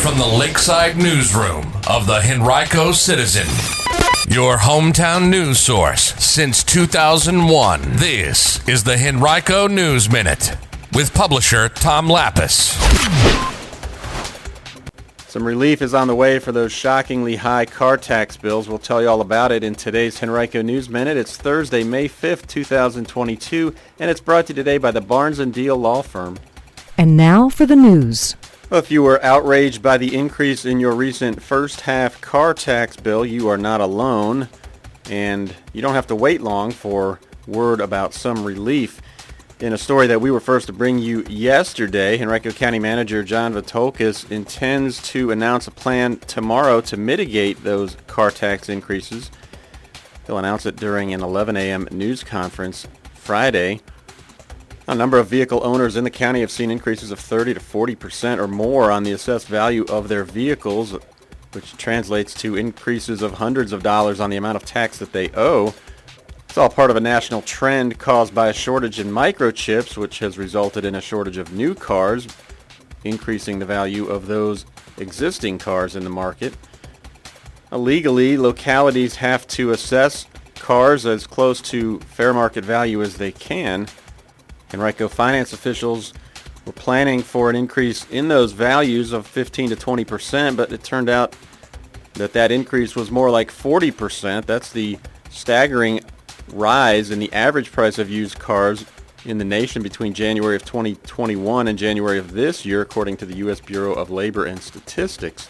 from the Lakeside Newsroom of the Henrico Citizen, your hometown news source since 2001. This is the Henrico News Minute with publisher Tom Lapis. Some relief is on the way for those shockingly high car tax bills. We'll tell you all about it in today's Henrico News Minute. It's Thursday, May 5th, 2022, and it's brought to you today by the Barnes & Deal Law Firm. And now for the news. Well, if you were outraged by the increase in your recent first half car tax bill, you are not alone, and you don't have to wait long for word about some relief. In a story that we were first to bring you yesterday, Henrico County Manager John Vitolkis intends to announce a plan tomorrow to mitigate those car tax increases. He'll announce it during an 11 a.m. news conference Friday. A number of vehicle owners in the county have seen increases of 30 to 40% or more on the assessed value of their vehicles, which translates to increases of hundreds of dollars on the amount of tax that they owe. It's all part of a national trend caused by a shortage in microchips, which has resulted in a shortage of new cars, increasing the value of those existing cars in the market. Legally, localities have to assess cars as close to fair market value as they can. Henrico finance officials were planning for an increase in those values of 15 to 20%, but it turned out that increase was more like 40%. That's the staggering rise in the average price of used cars in the nation between January of 2021 and January of this year, according to the U.S. Bureau of Labor and Statistics.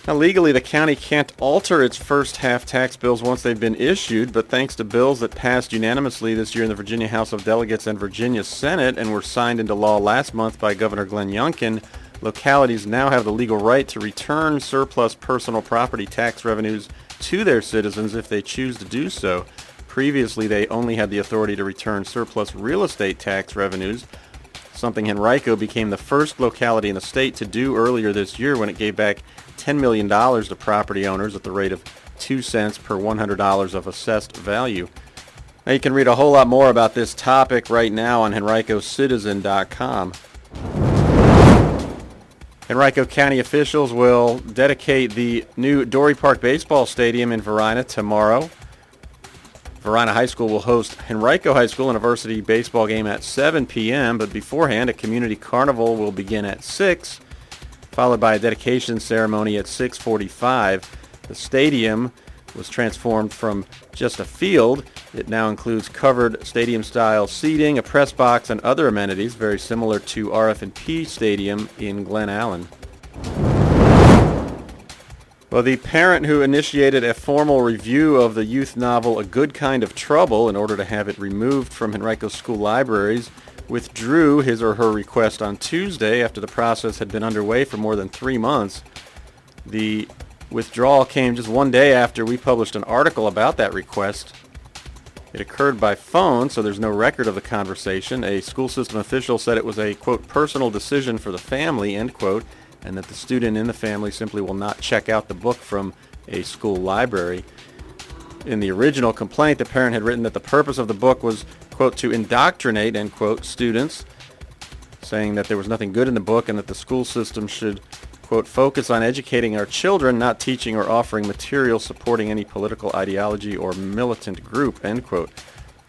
Now, legally, the county can't alter its first half tax bills once they've been issued, but thanks to bills that passed unanimously this year in the Virginia House of Delegates and Virginia Senate and were signed into law last month by Governor Glenn Youngkin, localities now have the legal right to return surplus personal property tax revenues to their citizens if they choose to do so. Previously, they only had the authority to return surplus real estate tax revenues, something Henrico became the first locality in the state to do earlier this year when it gave back $10 million to property owners at the rate of 2 cents per $100 of assessed value. Now, you can read a whole lot more about this topic right now on henricocitizen.com. Henrico County officials will dedicate the new Dorey Park baseball stadium in Varina tomorrow. Varina High School will host Henrico High School in a varsity baseball game at 7 p.m., but beforehand, a community carnival will begin at 6, followed by a dedication ceremony at 6:45. The stadium was transformed from just a field. It now includes covered stadium-style seating, a press box, and other amenities, very similar to RF&P Stadium in Glen Allen. Well, the parent who initiated a formal review of the youth novel A Good Kind of Trouble in order to have it removed from Henrico school libraries withdrew his or her request on Tuesday after the process had been underway for more than 3 months. The withdrawal came just one day after we published an article about that request. It occurred by phone, so there's no record of the conversation. A school system official said it was a, quote, personal decision for the family, end quote, and that the student in the family simply will not check out the book from a school library. In the original complaint, the parent had written that the purpose of the book was, quote, to indoctrinate, end quote, students, saying that there was nothing good in the book and that the school system should, quote, focus on educating our children, not teaching or offering material supporting any political ideology or militant group, end quote.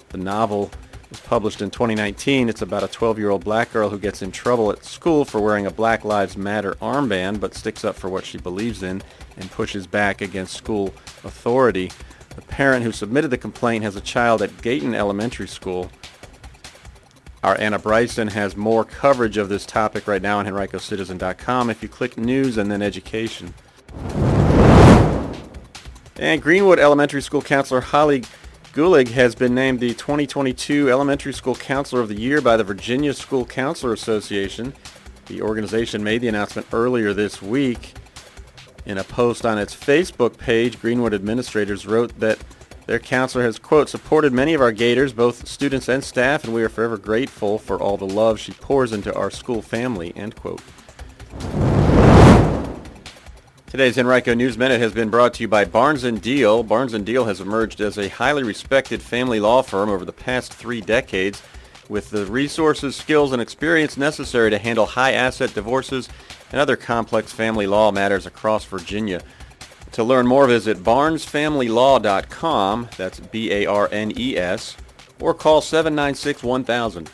The novel was published in 2019. It's about a 12-year-old black girl who gets in trouble at school for wearing a Black Lives Matter armband, but sticks up for what she believes in and pushes back against school authority. The parent who submitted the complaint has a child at Gayton Elementary School. Our Anna Bryson has more coverage of this topic right now on henricocitizen.com if you click News and then Education. And Greenwood Elementary School Counselor Holly Gulig has been named the 2022 Elementary School Counselor of the Year by the Virginia School Counselor Association. The organization made the announcement earlier this week. In a post on its Facebook page, Greenwood administrators wrote that their counselor has, quote, supported many of our Gators, both students and staff, and we are forever grateful for all the love she pours into our school family, end quote. Today's Henrico News Minute has been brought to you by Barnes & Deal. Barnes & Deal has emerged as a highly respected family law firm over the past 3 decades with the resources, skills, and experience necessary to handle high-asset divorces and other complex family law matters across Virginia. To learn more, visit barnesfamilylaw.com, that's BARNES, or call 796-1000.